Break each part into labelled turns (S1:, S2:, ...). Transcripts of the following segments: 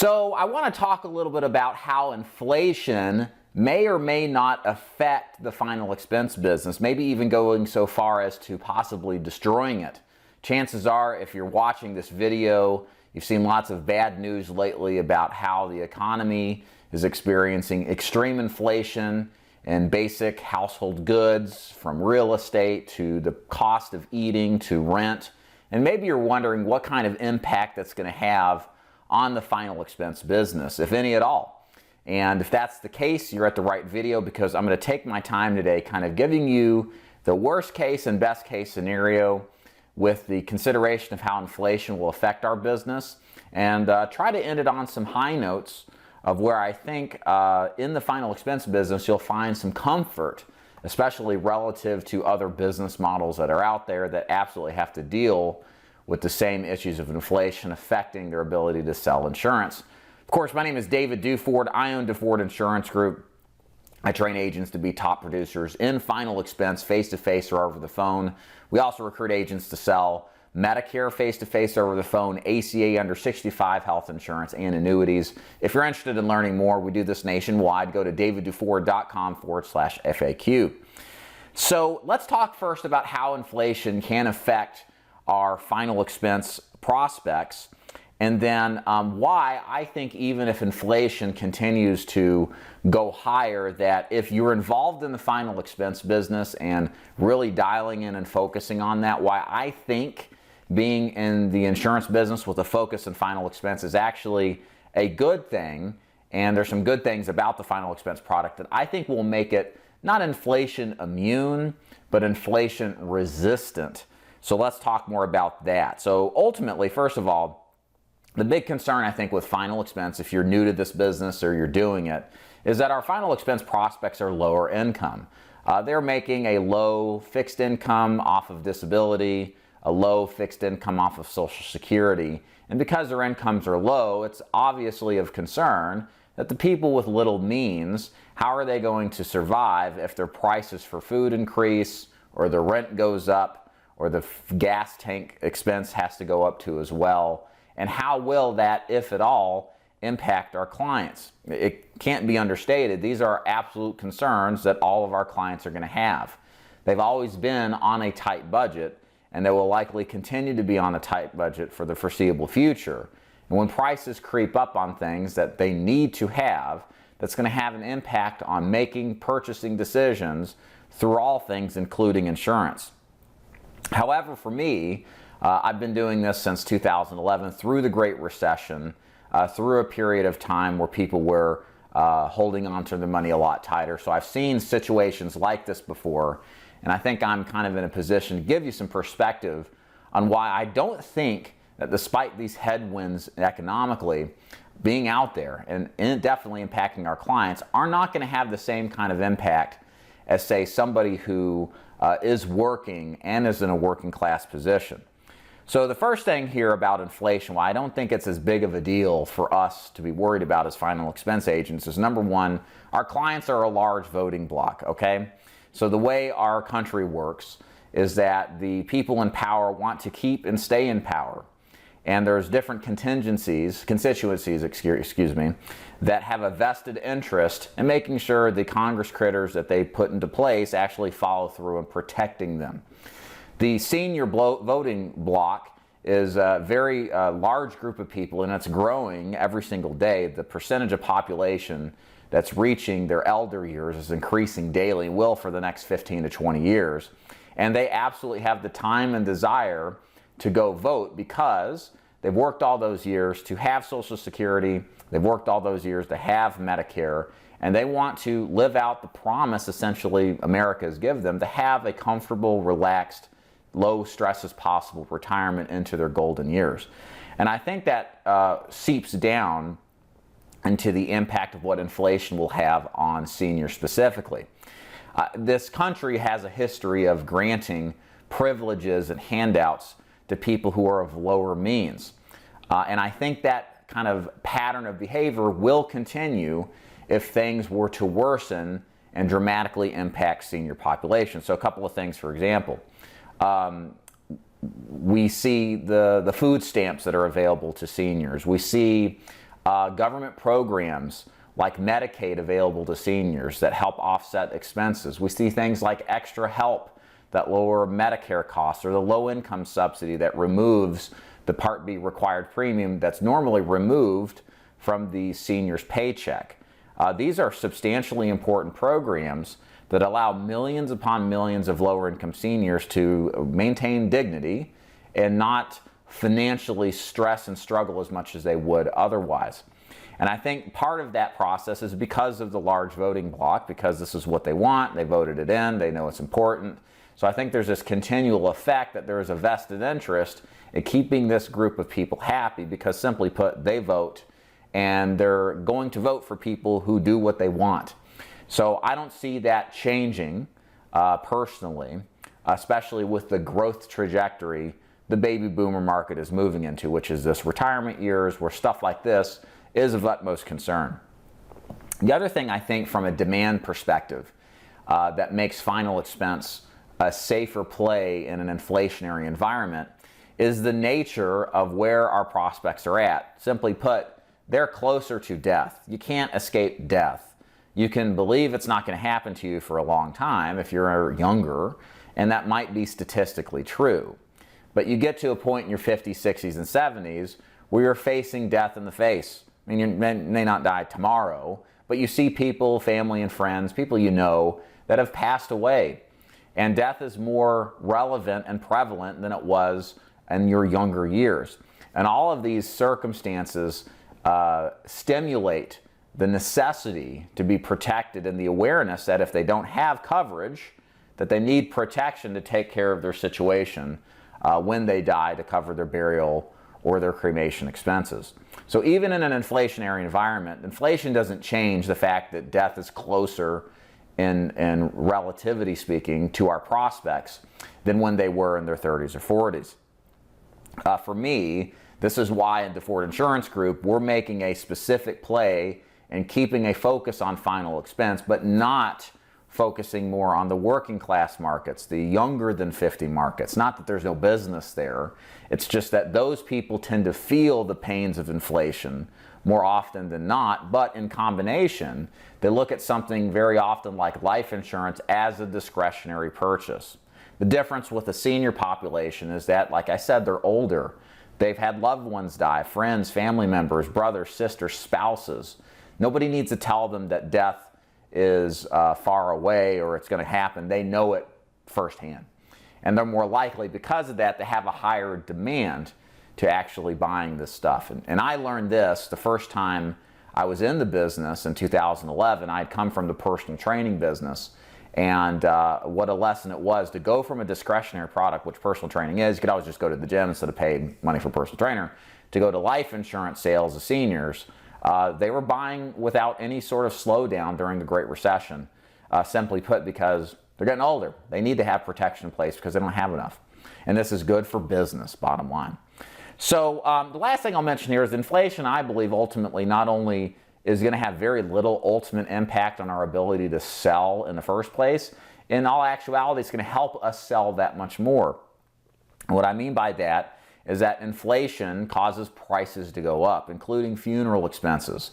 S1: So I want to talk a little bit about how inflation may or may not affect the final expense business, maybe even going so far as to possibly destroying it. Chances are, if you're watching this video, you've seen lots of bad news lately about how the economy is experiencing extreme inflation in basic household goods, from real estate to the cost of eating to rent. And maybe you're wondering what kind of impact that's going to have on the final expense business, if any at all. And if that's the case, you're at the right video, because I'm going to take my time today kind of giving you the worst case and best case scenario with the consideration of how inflation will affect our business, and try to end it on some high notes of where I think in the final expense business you'll find some comfort, especially relative to other business models that are out there that absolutely have to deal with the same issues of inflation affecting their ability to sell insurance. Of course, my name is David Duford. I own Duford Insurance Group. I train agents to be top producers in final expense, face-to-face or over the phone. We also recruit agents to sell Medicare face-to-face over the phone, ACA under 65 health insurance, and annuities. If you're interested in learning more, we do this nationwide. Go to davidduford.com/FAQ. So let's talk first about how inflation can affect our final expense prospects, and then why I think even if inflation continues to go higher, that if you're involved in the final expense business and really dialing in and focusing on that, why I think being in the insurance business with a focus on final expense is actually a good thing. And there's some good things about the final expense product that I think will make it not inflation immune, but inflation resistant. So let's talk more about that. So ultimately, first of all, the big concern I think with final expense, if you're new to this business or you're doing it, is that our final expense prospects are lower income. They're making a low fixed income off of disability, a low fixed income off of Social Security. And because their incomes are low, it's obviously of concern that the people with little means, how are they going to survive if their prices for food increase, or the rent goes up, or the gas tank expense has to go up too as well? And how will that, if at all, impact our clients? It can't be understated. These are absolute concerns that all of our clients are going to have. They've always been on a tight budget, and they will likely continue to be on a tight budget for the foreseeable future. And when prices creep up on things that they need to have, that's going to have an impact on making purchasing decisions through all things, including insurance. However, for me, I've been doing this since 2011, through the Great Recession, through a period of time where people were holding on to their money a lot tighter. So I've seen situations like this before, and I think I'm kind of in a position to give you some perspective on why I don't think that, despite these headwinds economically being out there and definitely impacting our clients, are not going to have the same kind of impact as, say, somebody who is working and is in a working class position. So the first thing here about inflation, why I don't think it's as big of a deal for us to be worried about as final expense agents, is number one, our clients are a large voting bloc, okay? So the way our country works is that the people in power want to keep and stay in power. And there's different constituencies, excuse me, that have a vested interest in making sure the Congress critters that they put into place actually follow through in protecting them. The senior voting bloc is a very large group of people, and it's growing every single day. The percentage of population that's reaching their elder years is increasing daily, will for the next 15 to 20 years. And they absolutely have the time and desire to go vote, because they've worked all those years to have Social Security, they've worked all those years to have Medicare, and they want to live out the promise, essentially, America has given them, to have a comfortable, relaxed, low stress as possible retirement into their golden years. And I think that seeps down into the impact of what inflation will have on seniors specifically. This country has a history of granting privileges and handouts to people who are of lower means. And I think that kind of pattern of behavior will continue if things were to worsen and dramatically impact senior population. So a couple of things, for example. We see the food stamps that are available to seniors. We see government programs like Medicaid available to seniors that help offset expenses. We see things like extra help that lower Medicare costs, or the low-income subsidy that removes the Part B required premium that's normally removed from the senior's paycheck. These are substantially important programs that allow millions upon millions of lower-income seniors to maintain dignity and not financially stress and struggle as much as they would otherwise. And I think part of that process is because of the large voting bloc, because this is what they want, they voted it in, they know it's important. So I think there's this continual effect that there is a vested interest in keeping this group of people happy, because simply put, they vote and they're going to vote for people who do what they want. So I don't see that changing personally, especially with the growth trajectory the baby boomer market is moving into, which is this retirement years where stuff like this is of utmost concern. The other thing I think from a demand perspective that makes final expense a safer play in an inflationary environment is the nature of where our prospects are at. Simply put, they're closer to death. You can't escape death. You can believe it's not going to happen to you for a long time if you're younger, and that might be statistically true. But you get to a point in your 50s, 60s, and 70s where you're facing death in the face. I mean, you may not die tomorrow, but you see people, family and friends, people you know, that have passed away. And death is more relevant and prevalent than it was in your younger years. And all of these circumstances stimulate the necessity to be protected, and the awareness that if they don't have coverage, that they need protection to take care of their situation when they die, to cover their burial or their cremation expenses. So even in an inflationary environment, inflation doesn't change the fact that death is closer in relativity speaking to our prospects than when they were in their 30s or 40s. For me, this is why at the Ford Insurance Group, we're making a specific play and keeping a focus on final expense, but not focusing more on the working class markets, the younger than 50 markets. Not that there's no business there. It's just that those people tend to feel the pains of inflation more often than not, but in combination, they look at something very often like life insurance as a discretionary purchase. The difference with the senior population is that, like I said, they're older. They've had loved ones die, friends, family members, brothers, sisters, spouses. Nobody needs to tell them that death is far away or it's going to happen. They know it firsthand. And they're more likely, because of that, to have a higher demand to actually buying this stuff. And I learned this the first time I was in the business in 2011. I'd come from the personal training business. And what a lesson it was to go from a discretionary product, which personal training is. You could always just go to the gym instead of paying money for a personal trainer, to go to life insurance sales of seniors. They were buying without any sort of slowdown during the Great Recession, simply put, because they're getting older. They need to have protection in place because they don't have enough. And this is good for business, bottom line. So the last thing I'll mention here is inflation, I believe, ultimately not only is going to have very little ultimate impact on our ability to sell in the first place, in all actuality, it's going to help us sell that much more. What I mean by that is that inflation causes prices to go up, including funeral expenses.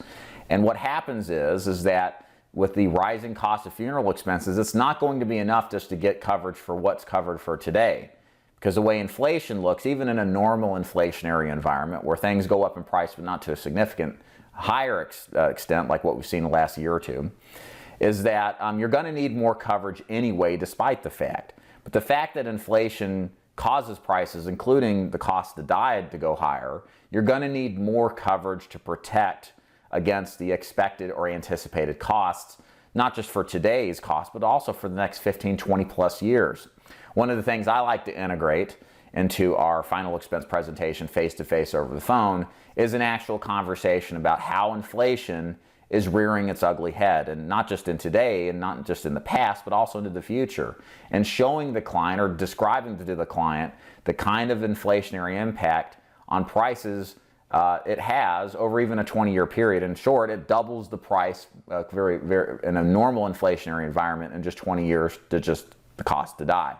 S1: And what happens is that with the rising cost of funeral expenses, it's not going to be enough just to get coverage for what's covered for today. Because the way inflation looks, even in a normal inflationary environment where things go up in price but not to a significant higher extent like what we've seen the last year or two, is that you're going to need more coverage anyway, despite the fact. But the fact that inflation causes prices, including the cost to die, to go higher, you're going to need more coverage to protect against the expected or anticipated costs, not just for today's cost, but also for the next 15, 20 plus years. One of the things I like to integrate into our final expense presentation face-to-face over the phone is an actual conversation about how inflation is rearing its ugly head, and not just in today and not just in the past, but also into the future, and showing the client or describing to the client the kind of inflationary impact on prices it has over even a 20-year period. In short, it doubles the price very in a normal inflationary environment in just 20 years to just the cost to die.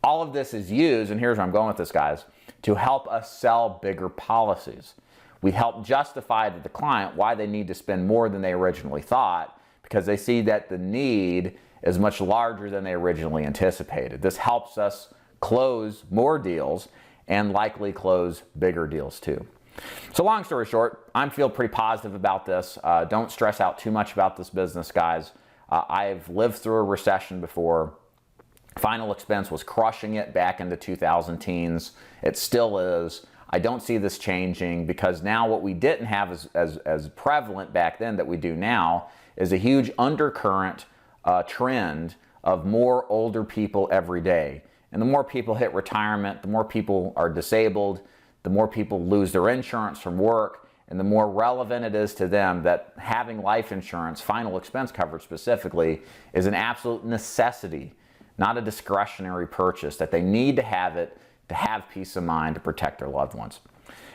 S1: All of this is used, and here's where I'm going with this, guys, to help us sell bigger policies. We help justify to the client why they need to spend more than they originally thought, because they see that the need is much larger than they originally anticipated. This helps us close more deals and likely close bigger deals too. So long story short, I feel pretty positive about this. Don't stress out too much about this business, guys. I've lived through a recession before. Final expense was crushing it back into 2010s. It still is. I don't see this changing, because now what we didn't have as prevalent back then that we do now is a huge undercurrent trend of more older people every day. And the more people hit retirement, the more people are disabled, the more people lose their insurance from work, and the more relevant it is to them that having life insurance, final expense coverage specifically, is an absolute necessity, not a discretionary purchase, that they need to have it to have peace of mind to protect their loved ones.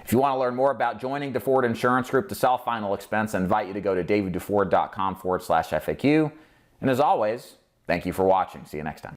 S1: If you want to learn more about joining DeFord Insurance Group to sell final expense, I invite you to go to daviddeford.com/FAQ. And as always, thank you for watching. See you next time.